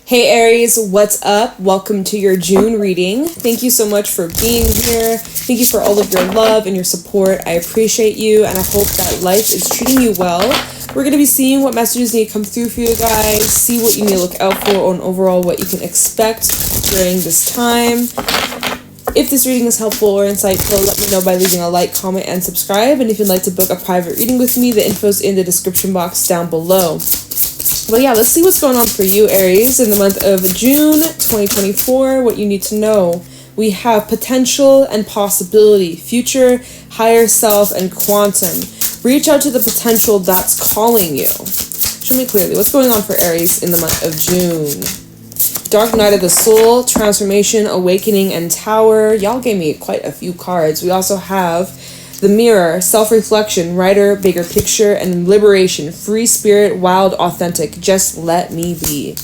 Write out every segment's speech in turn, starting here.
Hey Aries, what's up? Welcome to your June reading. Thank you so much for being here. Thank you for all of your love and your support. I appreciate you, and I hope that life is treating you well. We're going to be seeing what messages need to come through for you guys, see what you need to look out for, and overall what you can expect during this time. If this reading is helpful or insightful, let me know by leaving a like, comment, and subscribe. And if you'd like to book a private reading with me, the info's in the description box down below. But yeah, let's see what's going on for you, Aries, in the month of June 2024, what you need to know. We have potential and possibility, future, higher self, and quantum. Reach out to the potential that's calling you. Show me clearly what's going on for Aries in the month of June. Dark Night of the Soul, Transformation, Awakening, and Tower. Y'all gave me quite a few cards. We also have the Mirror, Self-Reflection, Writer, Bigger Picture, and Liberation, Free Spirit, Wild, Authentic, Just Let Me Be.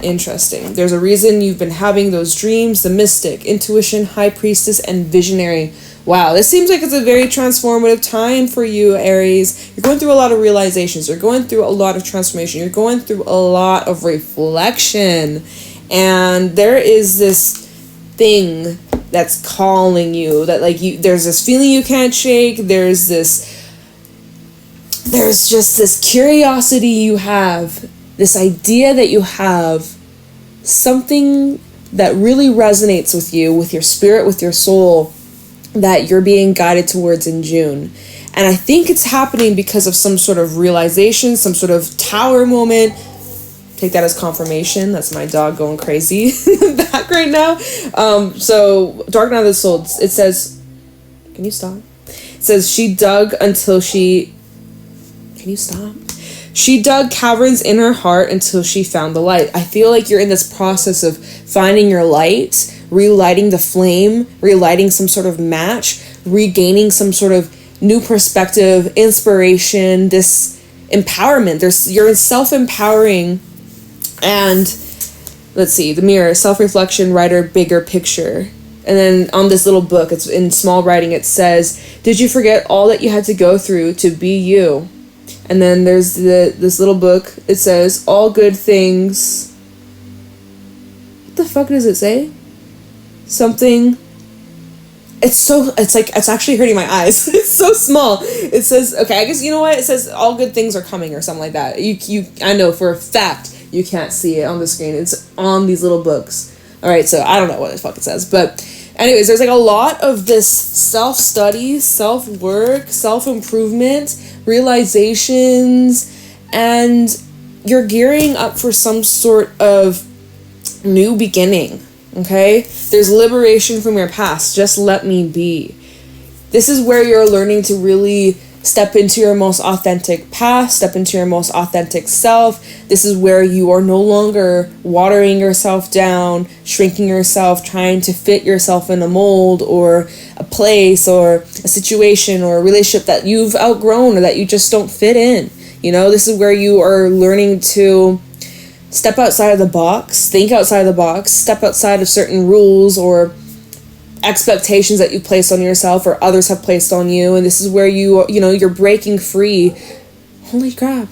Interesting. There's a reason you've been having those dreams. The Mystic, Intuition, High Priestess, and Visionary. Wow, this seems like it's a very transformative time for you, Aries. You're going through a lot of realizations. You're going through a lot of transformation. You're going through a lot of reflection. And there is this thing that's calling you, that there's this feeling you can't shake. There's just this curiosity you have, this idea that you have, something that really resonates with you, with your spirit, with your soul, that you're being guided towards in June. And I think it's happening because of some sort of realization, some sort of tower moment. Take that as confirmation. That's my dog going crazy in the back right now. So Dark Night of the Soul, it says, can you stop? It says she dug until she, can you stop? She dug caverns in her heart until she found the light. I feel like you're in this process of finding your light, relighting the flame, relighting some sort of match, regaining some sort of new perspective, inspiration, this empowerment. You're self-empowering. And let's see, the Mirror, Self-Reflection, Writer, Bigger Picture. And then on this little book, it's in small writing, it says, did you forget all that you had to go through to be you? And then there's this little book, it says, all good things. What the fuck does it say? Something. It's actually hurting my eyes. It's so small. It says, okay, I guess, you know what? It says all good things are coming or something like that. I know for a fact you can't see it on the screen. It's on these little books. All right, so I don't know what the fuck it says. But anyways, there's a lot of this self-study, self-work, self-improvement, realizations, and you're gearing up for some sort of new beginning, okay? There's liberation from your past. Just let me be. This is where you're learning to really step into your most authentic path, step into your most authentic self. This is where you are no longer watering yourself down, shrinking yourself, trying to fit yourself in a mold or a place or a situation or a relationship that you've outgrown or that you just don't fit in. You know, this is where you are learning to step outside of the box, think outside of the box, step outside of certain rules or expectations that you place on yourself or others have placed on you. And this is where you're breaking free. Holy crap.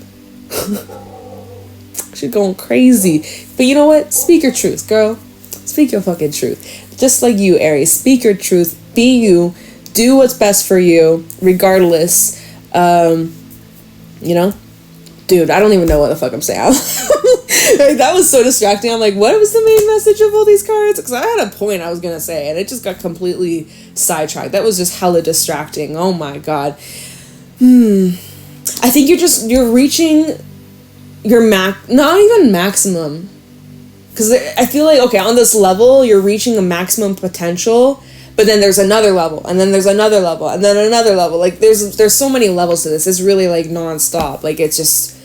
She's going crazy. But you know what? Speak your truth, girl. Speak your fucking truth. Just like you, Aries. Speak your truth. Be you. Do what's best for you, regardless. Dude, I don't even know what the fuck I'm saying. That was so distracting. I'm like, what was the main message of all these cards? Because I had a point I was going to say, and it just got completely sidetracked. That was just hella distracting. Oh my God. I think you're reaching your not even maximum. Because I feel like, okay, on this level, you're reaching a maximum potential, but then there's another level, and then there's another level, and then another level. Like, there's so many levels to this. It's really, like, nonstop. Like, it's just,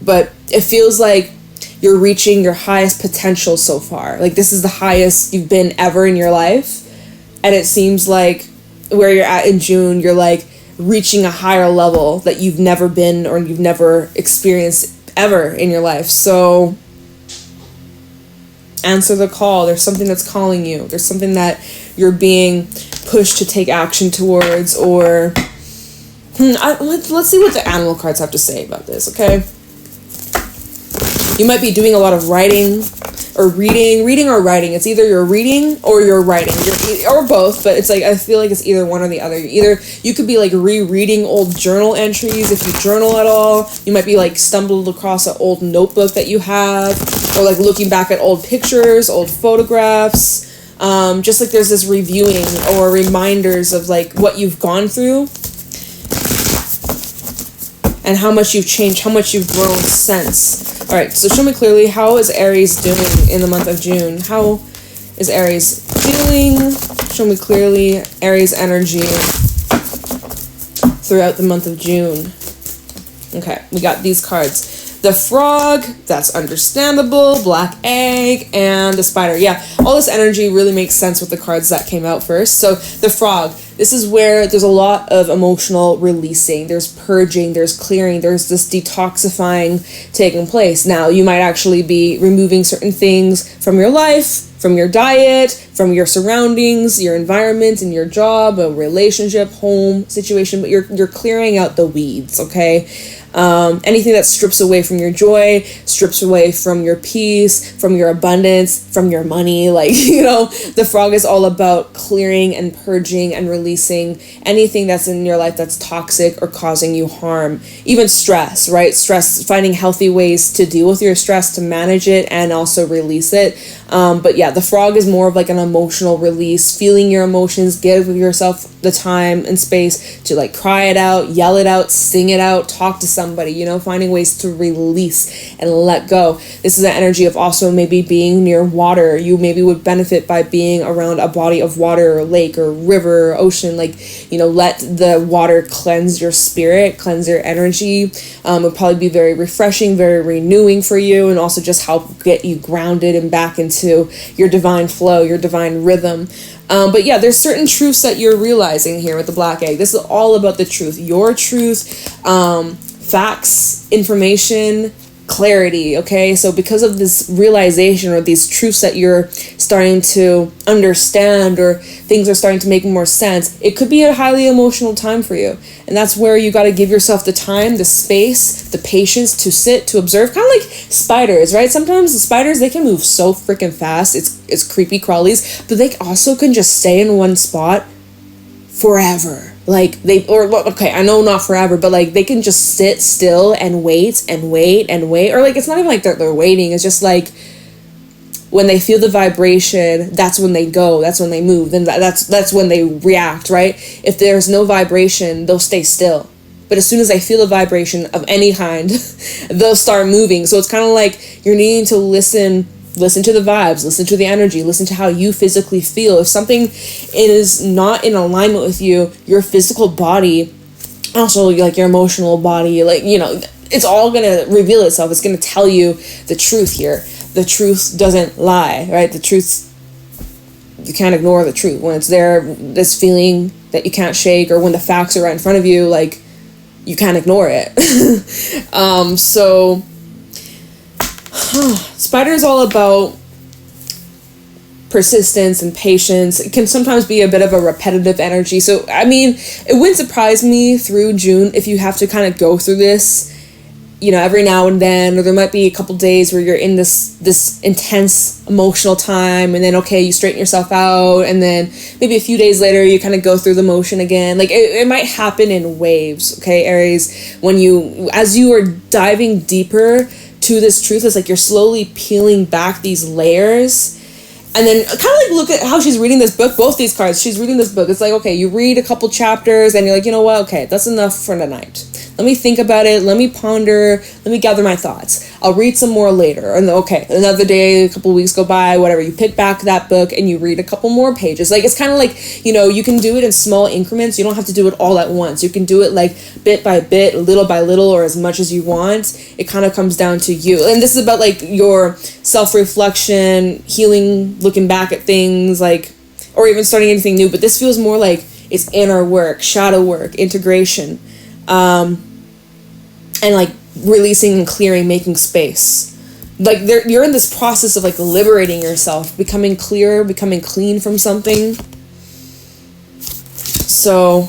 but it feels like you're reaching your highest potential so far. Like, this is the highest you've been ever in your life. And it seems like where you're at in June, you're, like, reaching a higher level that you've never been or you've never experienced ever in your life. So answer the call. There's something that's calling you. There's something that you're being pushed to take action towards, or let's see what the animal cards have to say about this, okay? You might be doing a lot of writing. or reading or writing. It's either you're reading or you're writing, or both, but it's like, I feel like it's either one or the other. You could be like rereading old journal entries if you journal at all. You might be like stumbled across an old notebook that you have, or like looking back at old pictures, old photographs. Just like there's this reviewing or reminders of like what you've gone through and how much you've changed, how much you've grown since. All right, so show me clearly, how is Aries doing in the month of June? How is Aries feeling? Show me clearly Aries energy throughout the month of June. Okay, we got these cards. The frog, that's understandable, black egg, and the spider. Yeah, all this energy really makes sense with the cards that came out first. So the frog, this is where there's a lot of emotional releasing. There's purging, there's clearing, there's this detoxifying taking place. Now, you might actually be removing certain things from your life, from your diet, from your surroundings, your environment, and your job, a relationship, home situation, but you're clearing out the weeds, okay? Anything that strips away from your joy, strips away from your peace, from your abundance, from your money, like, the frog is all about clearing and purging and releasing anything that's in your life that's toxic or causing you harm. Even stress, right? Stress, finding healthy ways to deal with your stress, to manage it and also release it. But yeah, the frog is more of like an emotional release, feeling your emotions, give yourself the time and space to like cry it out, yell it out, sing it out, talk to somebody, finding ways to release and let go. This is the energy of also maybe being near water. You maybe would benefit by being around a body of water or lake or river or ocean, like, let the water cleanse your spirit, cleanse your energy. It'll probably be very refreshing, very renewing for you, and also just help get you grounded and back into your divine flow, your divine rhythm. But yeah, there's certain truths that you're realizing here with the black egg. This is all about the truth, your truth, facts, information, clarity, okay? So because of this realization or these truths that you're starting to understand, or things are starting to make more sense, it could be a highly emotional time for you. And that's where you got to give yourself the time, the space, the patience to sit, to observe, kind of like spiders, right? Sometimes the spiders, they can move so freaking fast. It's creepy crawlies, but they also can just stay in one spot forever. Like I know not forever, but like they can just sit still and wait and wait and wait. Or like, it's not even like they're waiting. It's just like when they feel the vibration, that's when they go, that's when they move. Then that's when they react, right? If there's no vibration, they'll stay still. But as soon as they feel a vibration of any kind, they'll start moving. So it's kind of like you're needing to listen to the vibes, listen to the energy, listen to how you physically feel. If something is not in alignment with you, your physical body, also like your emotional body, like, it's all going to reveal itself. It's going to tell you the truth here. The truth doesn't lie, right? The truth, you can't ignore the truth. When it's there, this feeling that you can't shake, or when the facts are right in front of you, like, you can't ignore it. Spider is all about persistence and patience. It can sometimes be a bit of a repetitive energy. So, I mean, it wouldn't surprise me through June if you have to kind of go through this, every now and then, or there might be a couple days where you're in this intense emotional time, and then, okay, you straighten yourself out, and then maybe a few days later, you kind of go through the motion again. Like, it might happen in waves, okay, Aries? As you are diving deeper to this truth, it's like you're slowly peeling back these layers. And then kind of like look at how she's reading this book, both these cards, she's reading this book. It's like, okay, you read a couple chapters and you're like, you know what? Okay, that's enough for tonight. Let me think about it. Let me ponder. Let me gather my thoughts. I'll read some more later. And okay, another day, a couple weeks go by, whatever. You pick back that book and you read a couple more pages. Like, it's kind of like, you can do it in small increments. You don't have to do it all at once. You can do it like bit by bit, little by little, or as much as you want. It kind of comes down to you. And this is about like your self-reflection, healing, looking back at things, like, or even starting anything new. But this feels more like it's inner work, shadow work, integration, and like releasing and clearing, making space. Like you're in this process of like liberating yourself, becoming clear, becoming clean from something. So,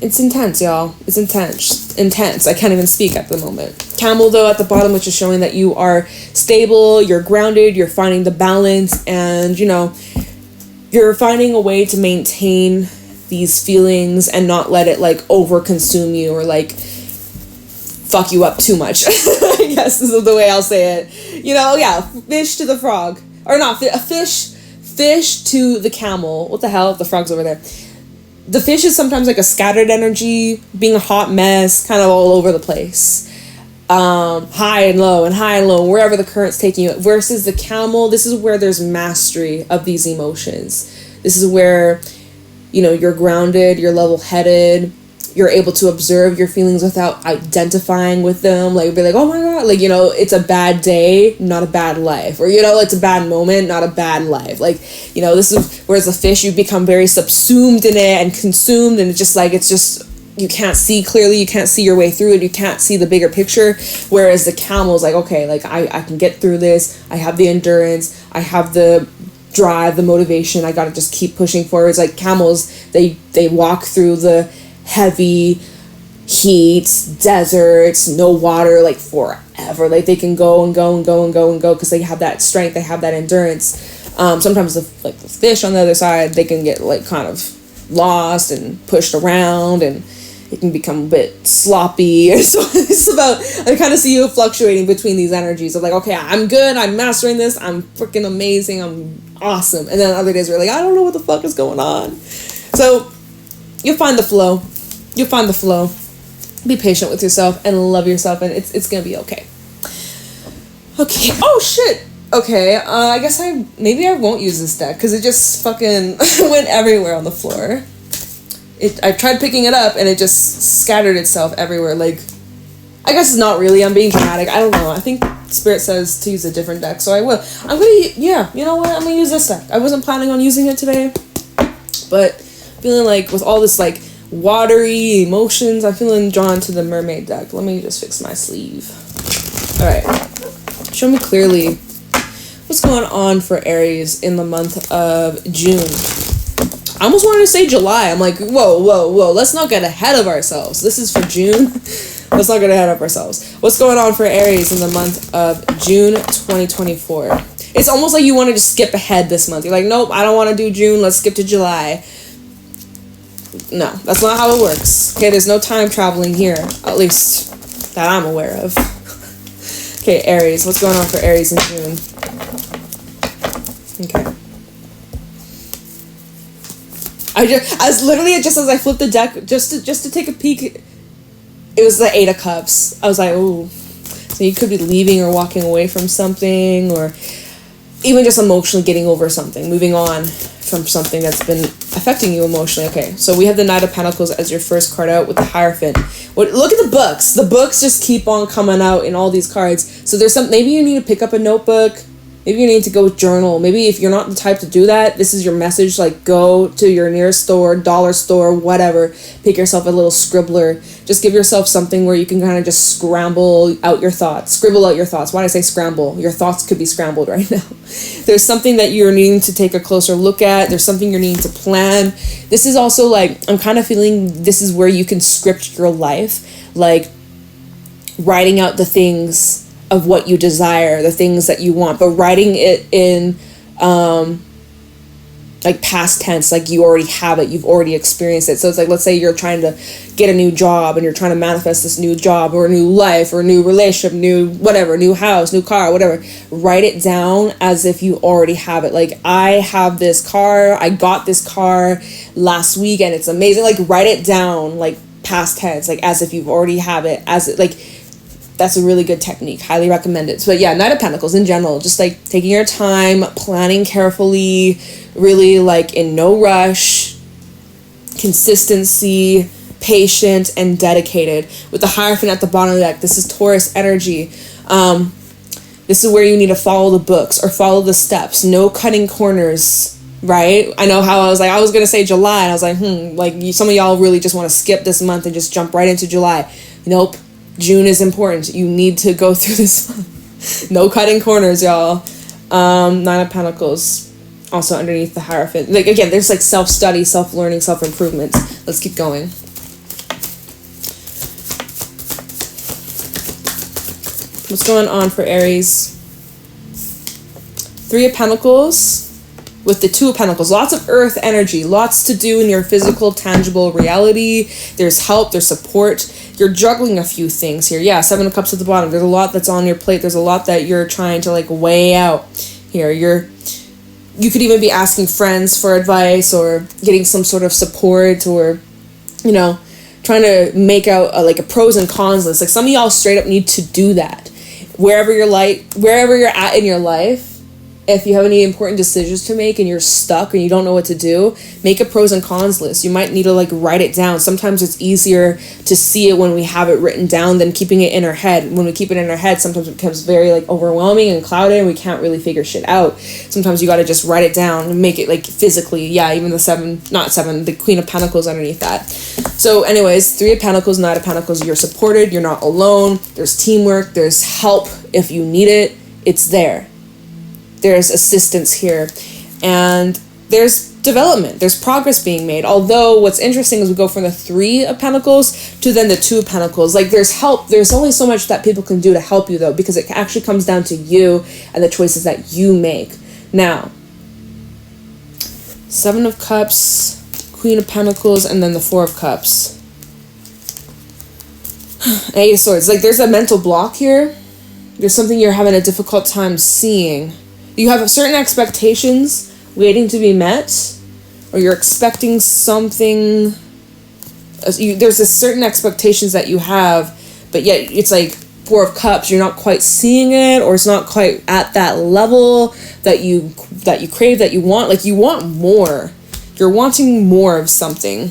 it's intense, y'all. It's intense. intense. I can't even speak at the moment. Camel, though, at the bottom, which is showing that you are stable, you're grounded, you're finding the balance, and, you know, you're finding a way to maintain these feelings and not let it, like, over-consume you or, like, fuck you up too much. I guess this is the way I'll say it. You know, yeah, fish to the frog. Or not, a fish to the camel. What the hell? The frog's over there. The fish is sometimes like a scattered energy, being a hot mess, kind of all over the place. High and low, wherever the current's taking you. Versus the camel, this is where there's mastery of these emotions. This is where, you know, you're grounded, you're level-headed, you're able to observe your feelings without identifying with them. Like, be like, oh my God, like, you know, it's a bad day, not a bad life. Or, you know, it's a bad moment, not a bad life. Like, you know, this is, whereas the fish, you become very subsumed in it and consumed, and it's just, you can't see clearly, you can't see your way through it, you can't see the bigger picture. Whereas the camel's like, okay, like, I can get through this, I have the endurance, I have the drive, the motivation, I gotta just keep pushing forward. It's like camels, they walk through the heavy heat, deserts, no water, like forever. Like they can go and go and go and go and go because they have that strength, they have that endurance. Sometimes the fish on the other side, they can get like kind of lost and pushed around, and it can become a bit sloppy. So it's about, I kind of see you fluctuating between these energies of like, okay, I'm good, I'm mastering this, I'm freaking amazing, I'm awesome. And then other days we're like, I don't know what the fuck is going on. So you'll find the flow. You'll find the flow. Be patient with yourself and love yourself, and it's gonna be okay. Okay. Oh shit. Okay. I guess maybe I won't use this deck because it just fucking went everywhere on the floor. I tried picking it up and it just scattered itself everywhere. Like, I guess it's not really. I'm being dramatic. I don't know. I think Spirit says to use a different deck, so I will. I'm gonna. Yeah. You know what? I'm gonna use this deck. I wasn't planning on using it today, but feeling like with all this like watery emotions, I'm feeling drawn to the Mermaid deck. Let me just fix my sleeve. Alright. Show me clearly what's going on for Aries in the month of June. I almost wanted to say July. I'm like, whoa. Let's not get ahead of ourselves. This is for June. Let's not get ahead of ourselves. What's going on for Aries in the month of June 2024? It's almost like you want to just skip ahead this month. You're like, nope, I don't want to do June. Let's skip to July. No, that's not how it works. Okay, there's no time traveling here, at least that I'm aware of. Okay, Aries, what's going on for Aries in June? Okay. Just as I flipped the deck, just to take a peek, it was the 8 of Cups. I was like, ooh. So you could be leaving or walking away from something, or even just emotionally getting over something, moving on from something that's been affecting you emotionally. Okay, so we have the Knight of Pentacles as your first card out with the Hierophant. Look at the books. The books just keep on coming out in all these cards. So there's maybe you need to pick up a notebook. Maybe you need to go journal. Maybe if you're not the type to do that, this is your message. Like, go to your nearest store, dollar store, whatever. Pick yourself a little scribbler. Just give yourself something where you can kind of just scramble out your thoughts. Scribble out your thoughts. Why did I say scramble? Your thoughts could be scrambled right now. There's something that you're needing to take a closer look at. There's something you're needing to plan. This is also like, I'm kind of feeling this is where you can script your life. Like, writing out the things of what you desire, the things that you want, but writing it in like past tense, like you already have it, you've already experienced it. So it's like, let's say you're trying to get a new job and you're trying to manifest this new job or a new life or a new relationship, new whatever, new house, new car, whatever. Write it down as if you already have it. Like, I have this car, I got this car last week and it's amazing. Like, write it down like past tense, like as if you've already have it, as it, like, that's a really good technique. Highly recommend it. So yeah, Knight of Pentacles in general, just like taking your time, planning carefully, really like in no rush, consistency, patient, and dedicated. With the Hierophant at the bottom of the deck, this is Taurus energy. This is where you need to follow the books or follow the steps. No cutting corners, right? I know how I was going to say July, and I was like, some of y'all really just want to skip this month and just jump right into July. Nope. June is important. You need to go through this month. No cutting corners, y'all. Nine of Pentacles also underneath the Hierophant. Like, again, there's like self-study, self-learning, self-improvement. Let's keep going. What's going on for Aries? Three of Pentacles with the Two of Pentacles. Lots of earth energy. Lots to do in your physical, tangible reality. There's help. There's support. You're juggling a few things here. Yeah, Seven of Cups at the bottom. There's a lot that's on your plate. There's a lot that you're trying to like weigh out here. You could even be asking friends for advice or getting some sort of support, or, you know, trying to make out like a pros and cons list. Like some of y'all straight up need to do that. Wherever you're at in your life, if you have any important decisions to make and you're stuck and you don't know what to do, make a pros and cons list. You might need to like write it down. Sometimes it's easier to see it when we have it written down than keeping it in our head. When we keep it in our head, sometimes it becomes very like overwhelming and clouded and we can't really figure shit out. Sometimes you got to just write it down and make it like physically. Yeah, even the Queen of Pentacles underneath that. So anyways, Three of Pentacles, Knight of Pentacles, you're supported. You're not alone. There's teamwork. There's help if you need it. It's there. There's assistance here, and there's development, there's progress being made. Although what's interesting is we go from the Three of Pentacles to then the Two of Pentacles. Like there's help, there's only so much that people can do to help you though, because it actually comes down to you and the choices that you make. Now, Seven of Cups, Queen of Pentacles, and then the Four of Cups. Eight of Swords. Like there's a mental block here. There's something you're having a difficult time seeing. You have certain expectations waiting to be met, or you're expecting something. There's a certain expectations that you have, but yet it's like Four of Cups. You're not quite seeing it, or it's not quite at that level that you crave, that you want. Like you want more. You're wanting more of something.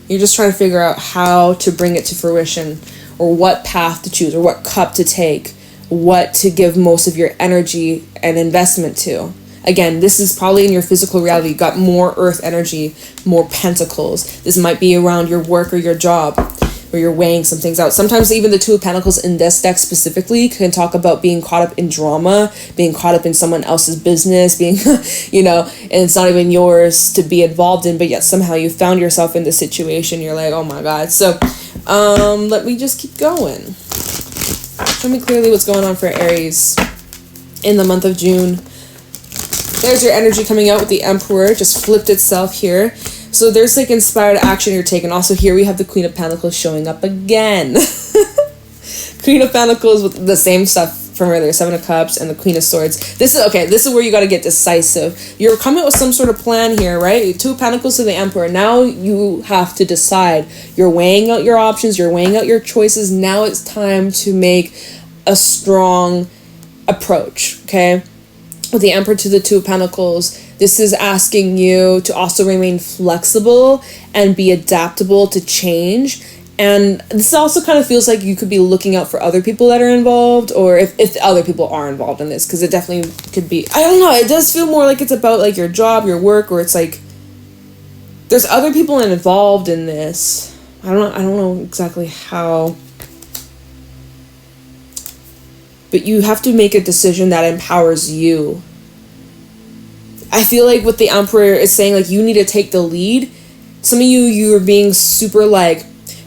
You're just trying to figure out how to bring it to fruition, or what path to choose, or what cup to take, what to give most of your energy and investment to. Again, this is probably in your physical reality. You got more earth energy, more pentacles. This might be around your work or your job, where you're weighing some things out. Sometimes even the Two of Pentacles in this deck specifically can talk about being caught up in drama, being caught up in someone else's business, being, you know, and it's not even yours to be involved in, but yet somehow you found yourself in this situation. You're like, oh my God. So let me just keep going. Show me clearly what's going on for Aries in the month of June. There's your energy coming out with the Emperor. Just flipped itself here. So there's like inspired action you're taking. Also here we have the Queen of Pentacles showing up again. Queen of Pentacles with the same stuff from earlier. Seven of Cups and the Queen of Swords. This is where you got to get decisive. You're coming with some sort of plan here, right? Two of Pentacles to the Emperor. Now you have to decide. You're weighing out your options. You're weighing out your choices. Now it's time to make a strong approach, okay? With the Emperor to the Two of Pentacles, this is asking you to also remain flexible and be adaptable to change. And this also kind of feels like you could be looking out for other people that are involved, or if other people are involved in this, because it definitely could be, I don't know, it does feel more like it's about like your job, your work, or it's like there's other people involved in this. I don't know exactly how, but you have to make a decision that empowers you. I feel like what the Emperor is saying, like, you need to take the lead. Some of you are being super like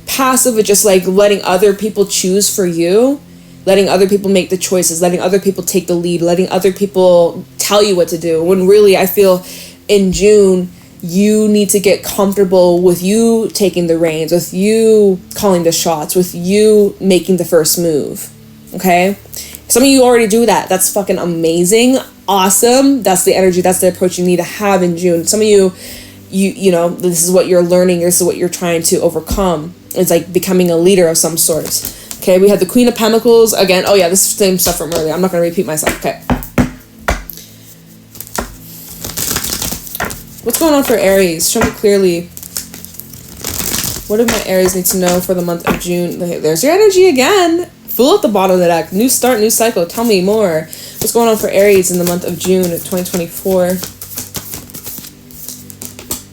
passive with just like letting other people choose for you, letting other people make the choices, letting other people take the lead, letting other people tell you what to do, when really I feel in June you need to get comfortable with you taking the reins, with you calling the shots, with you making the first move. Okay, some of you already do that. That's fucking amazing, awesome. That's the energy, that's the approach you need to have in June. Some of you know, this is what you're learning, this is what you're trying to overcome. It's like becoming a leader of some sort. Okay, we have the Queen of Pentacles again. Oh yeah, this is the same stuff from earlier. I'm not going to repeat myself. Okay. What's going on for Aries? Show me clearly. What do my Aries need to know for the month of June? There's your energy again. Full at the bottom of the deck. New start, new cycle. Tell me more. What's going on for Aries in the month of June of 2024?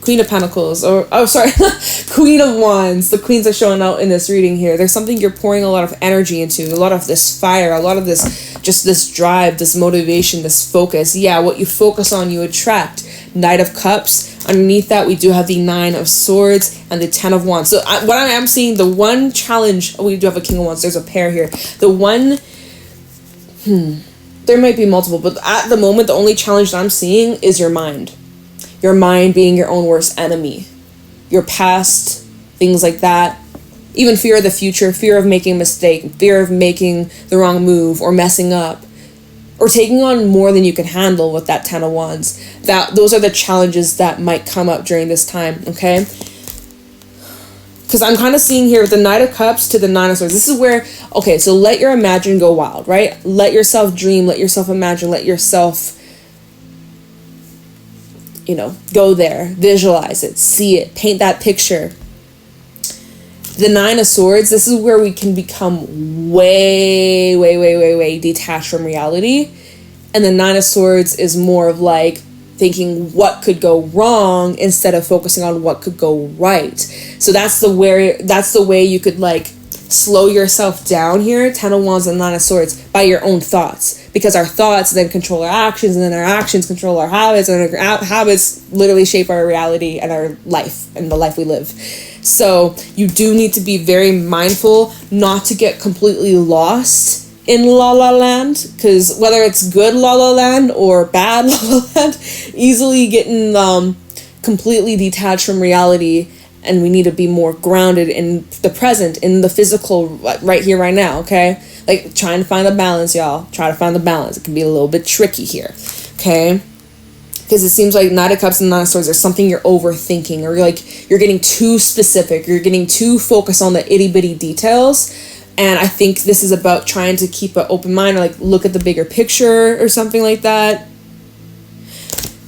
Queen of Pentacles, Queen of Wands. The queens are showing out in this reading here. There's something you're pouring a lot of energy into, a lot of this fire, a lot of this, just this drive, this motivation, this focus. Yeah, what you focus on, you attract. Knight of Cups. Underneath that, we do have the Nine of Swords and the Ten of Wands. So what I am seeing, the one challenge, we do have a King of Wands. There's a pair here. The one There might be multiple, but at the moment, the only challenge that I'm seeing is your mind. Your mind being your own worst enemy. Your past, things like that. Even fear of the future, fear of making a mistake, fear of making the wrong move or messing up. Or taking on more than you can handle with that 10 of Wands. Those are the challenges that might come up during this time, okay? Because I'm kind of seeing here the Knight of Cups to the Nine of Swords. This is where, okay, so let your imagine go wild, right? Let yourself dream, let yourself imagine, let yourself, go there, visualize it, see it, paint that picture. The Nine of Swords, this is where we can become way, way, way, way, way detached from reality. And the Nine of Swords is more of like thinking what could go wrong instead of focusing on what could go right. So that's the way you could like slow yourself down here, 10 of Wands and 9 of Swords, by your own thoughts. Because our thoughts then control our actions, and then our actions control our habits, and our habits literally shape our reality and our life and the life we live. So you do need to be very mindful not to get completely lost in La La Land, because whether it's good La La Land or bad La La Land, easily getting completely detached from reality, and we need to be more grounded in the present, in the physical, right here, right now, okay? Like, trying to find a balance, y'all. Try to find the balance. It can be a little bit tricky here, okay? Because it seems like Knight of Cups and Nine of Swords, there's something you're overthinking, or you're getting too specific, you're getting too focused on the itty-bitty details. And I think this is about trying to keep an open mind, or like look at the bigger picture or something like that.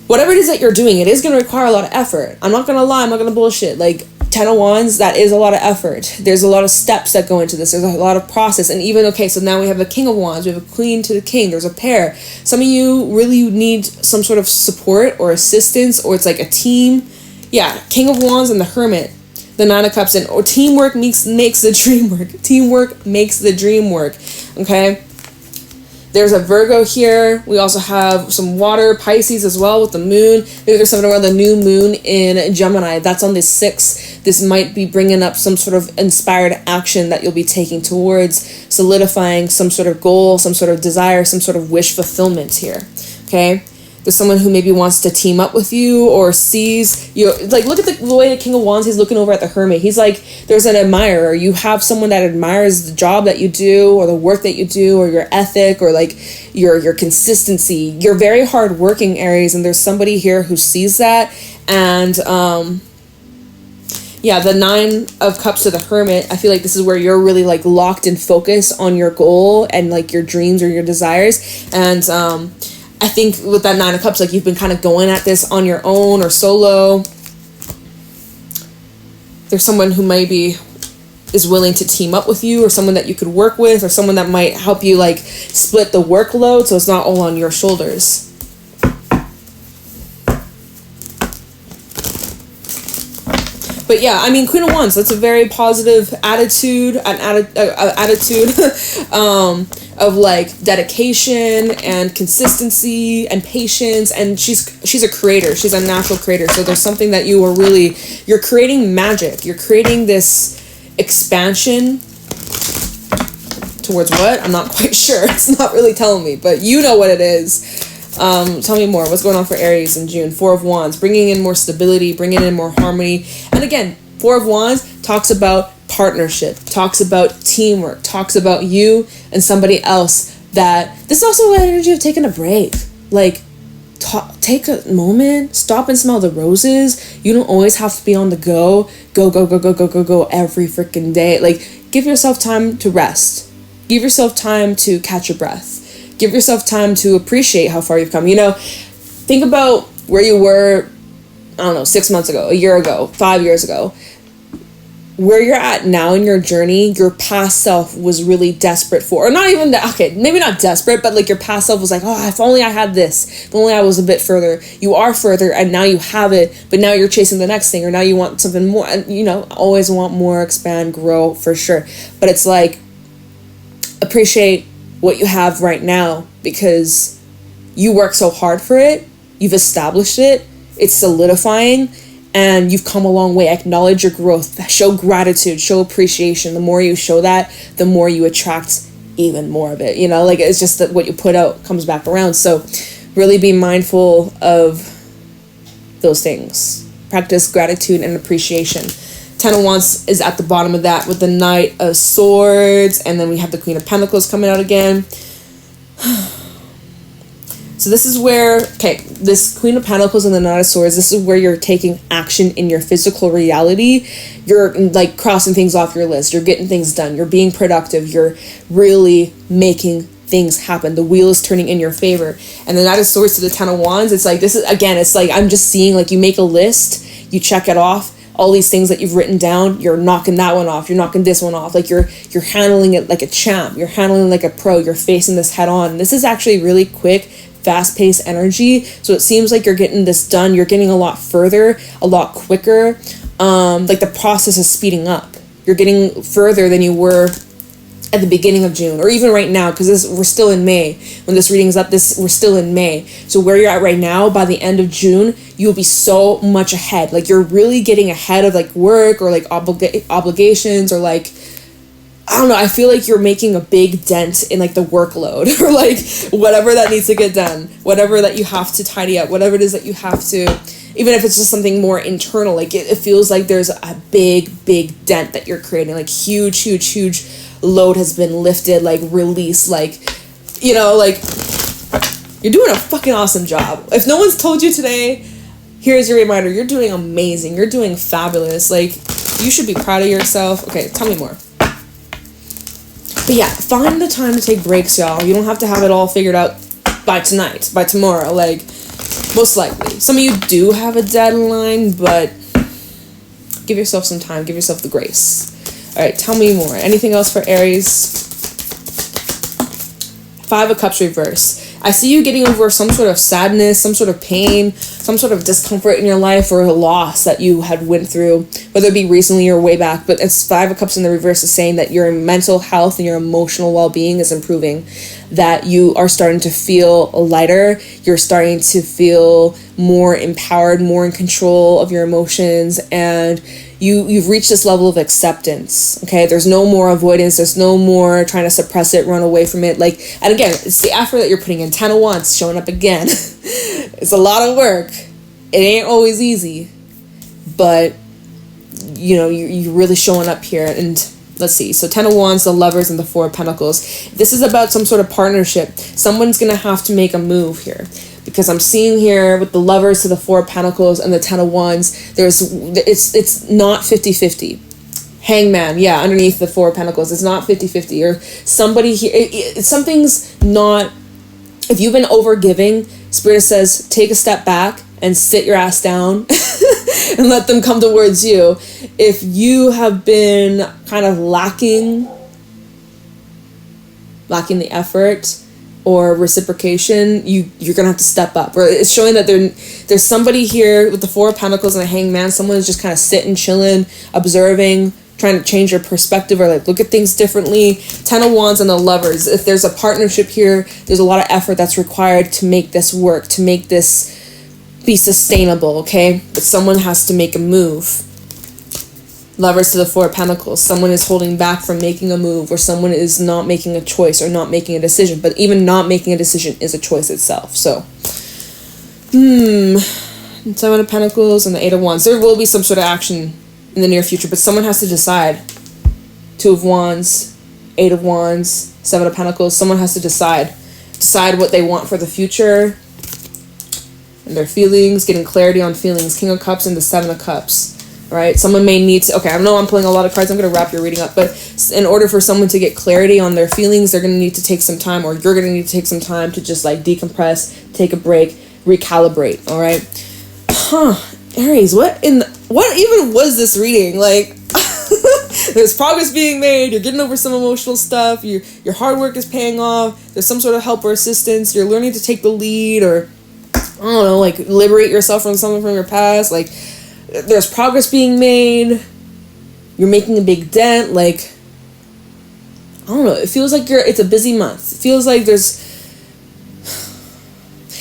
Whatever it is that you're doing, it is going to require a lot of effort. I'm not going to lie, I'm not going to bullshit. Like, 10 of Wands, that is a lot of effort. There's a lot of steps that go into this. There's a lot of process. And even, okay, so now we have a King of Wands, we have a Queen to the King, there's a pair. Some of you really need some sort of support or assistance, or it's like a team. Yeah, King of Wands and the Hermit. The Nine of Cups, and teamwork makes the dream work. Teamwork makes the dream work. Okay. There's a Virgo here. We also have some water, Pisces as well with the moon. Maybe there's something around the new moon in Gemini. That's on the 6th. This might be bringing up some sort of inspired action that you'll be taking towards solidifying some sort of goal, some sort of desire, some sort of wish fulfillment here. Okay. There's someone who maybe wants to team up with you or sees you. Like, look at the way the King of Wands, he's looking over at the Hermit. He's like, there's an admirer. You have someone that admires the job that you do, or the work that you do, or your ethic, or like your consistency. You're very hardworking, Aries, and there's somebody here who sees that. And yeah, the Nine of Cups to the Hermit, I feel like this is where you're really like locked and focused on your goal and like your dreams or your desires. And I think with that Nine of Cups, like, you've been kind of going at this on your own or solo. There's someone who maybe is willing to team up with you, or someone that you could work with, or someone that might help you like split the workload so it's not all on your shoulders. But yeah, I mean, Queen of Wands, that's a very positive attitude, of like dedication and consistency and patience. And she's a creator. She's a natural creator. So there's something that you're creating magic. You're creating this expansion towards what? I'm not quite sure. It's not really telling me, but you know what it is. Tell me more. What's going on for Aries in June? 4 of Wands, bringing in more stability, bringing in more harmony. And again, 4 of Wands talks about partnership, talks about teamwork, talks about you and somebody else. That this is also an energy of taking a break. Like, take a moment, stop and smell the roses. You don't always have to be on the go every freaking day. Like, give yourself time to rest. Give yourself time to catch your breath. Give yourself time to appreciate how far you've come. Think about where you were, I don't know, 6 months ago, a year ago, 5 years ago. Where you're at now in your journey, your past self was really desperate for. Or not even that, okay, maybe not desperate, but like your past self was like, oh, if only I had this. If only I was a bit further. You are further, and now you have it, but now you're chasing the next thing, or now you want something more. And, always want more, expand, grow, for sure. But it's like, appreciate what you have right now, because you work so hard for it, you've established it, it's solidifying, and you've come a long way. Acknowledge your growth, show gratitude, show appreciation. The more you show that, the more you attract even more of it, you know, like it's just that what you put out comes back around. So really be mindful of those things. Practice gratitude and appreciation. 10 of Wands is at the bottom of that with the Knight of Swords, and then we have the Queen of Pentacles coming out again. So this is where, okay, this Queen of Pentacles and the Knight of Swords, this is where you're taking action in your physical reality. You're like crossing things off your list. You're getting things done. You're being productive. You're really making things happen. The wheel is turning in your favor. And the Knight of Swords to the 10 of Wands, it's like, this is, again, it's like, I'm just seeing, like, you make a list, you check it off, all these things that you've written down, you're knocking that one off, you're knocking this one off, like you're handling it like a champ, you're handling it like a pro, you're facing this head on. This is actually really quick, fast-paced energy, so it seems like you're getting this done, you're getting a lot further, a lot quicker, like the process is speeding up. You're getting further than you were at the beginning of June, or even right now, because we're still in May. When this reading is up, we're still in May. So where you're at right now, by the end of June, you'll be so much ahead. Like you're really getting ahead of like work or like obligations or like, I don't know, I feel like you're making a big dent in like the workload or like whatever that needs to get done, whatever that you have to tidy up, whatever it is that you have to, even if it's just something more internal, like it feels like there's a big dent that you're creating, like huge load has been lifted, like released, like, you know, like you're doing a fucking awesome job. If no one's told you today, here's your reminder, you're doing amazing, you're doing fabulous, like you should be proud of yourself. Okay, tell me more. But yeah, find the time to take breaks, y'all. You don't have to have it all figured out by tonight, by tomorrow, like most likely. Some of you do have a deadline, but give yourself some time, give yourself the grace. All right, tell me more. Anything else for Aries? 5 of Cups reverse. I see you getting over some sort of sadness, some sort of pain, some sort of discomfort in your life or a loss that you had went through, whether it be recently or way back. But it's 5 of Cups in the reverse is saying that your mental health and your emotional well-being is improving, that you are starting to feel lighter, you're starting to feel more empowered, more in control of your emotions, and you've reached this level of acceptance. Okay, there's no more avoidance, there's no more trying to suppress it, run away from it. Like, and again, it's the effort that you're putting in. 10 of Wands showing up again. It's a lot of work. It ain't always easy, but you know, you're really showing up here. And let's see, so 10 of Wands, the Lovers, and the 4 of Pentacles. This is about some sort of partnership. Someone's gonna have to make a move here, because I'm seeing here with the Lovers to the 4 of Pentacles and the 10 of Wands, it's not 50-50. Hangman, yeah, underneath the 4 of Pentacles, it's not 50-50. Or somebody here, something's not, if you've been over giving, Spirit says take a step back and sit your ass down and let them come towards you. If you have been kind of lacking the effort or reciprocation, you're gonna have to step up. Or it's showing that there's somebody here with the 4 of Pentacles and the Hangman. Someone is just kind of sitting, chilling, observing, trying to change your perspective or like look at things differently. 10 of Wands and the Lovers. If there's a partnership here, there's a lot of effort that's required to make this work, to make this be sustainable. Okay, but someone has to make a move. Lovers to the 4 of Pentacles. Someone is holding back from making a move, or someone is not making a choice or not making a decision. But even not making a decision is a choice itself. So, 7 of Pentacles and the 8 of Wands. There will be some sort of action in the near future, but someone has to decide. 2 of Wands, 8 of Wands, 7 of Pentacles. Someone has to decide what they want for the future and their feelings, getting clarity on feelings. King of Cups and the 7 of Cups. Right? Someone may need to, okay, I know I'm pulling a lot of cards, I'm going to wrap your reading up, but in order for someone to get clarity on their feelings, they're going to need to take some time, or you're going to need to take some time to just like decompress, take a break, recalibrate. All right? Aries, what even was this reading? Like, there's progress being made, you're getting over some emotional stuff, your hard work is paying off, there's some sort of help or assistance, you're learning to take the lead, or I don't know, like liberate yourself from something from your past, like there's progress being made, you're making a big dent, like, I don't know, it feels like it's a busy month. It feels like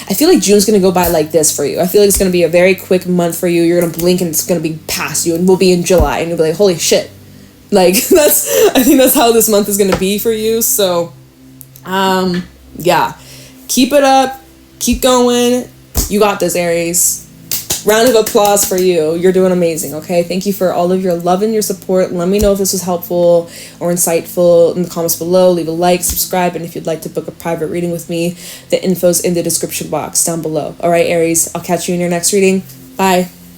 I feel like June's gonna go by like this for you. I feel like it's gonna be a very quick month for you. You're gonna blink and it's gonna be past you, and we'll be in July and you'll be like, holy shit. Like, I think that's how this month is gonna be for you. So Yeah, keep it up, keep going. You got this, Aries. Round of applause for you. You're doing amazing, okay? Thank you for all of your love and your support. Let me know if this was helpful or insightful in the comments below. Leave a like, subscribe, and if you'd like to book a private reading with me, the info's in the description box down below. All right, Aries, I'll catch you in your next reading. Bye.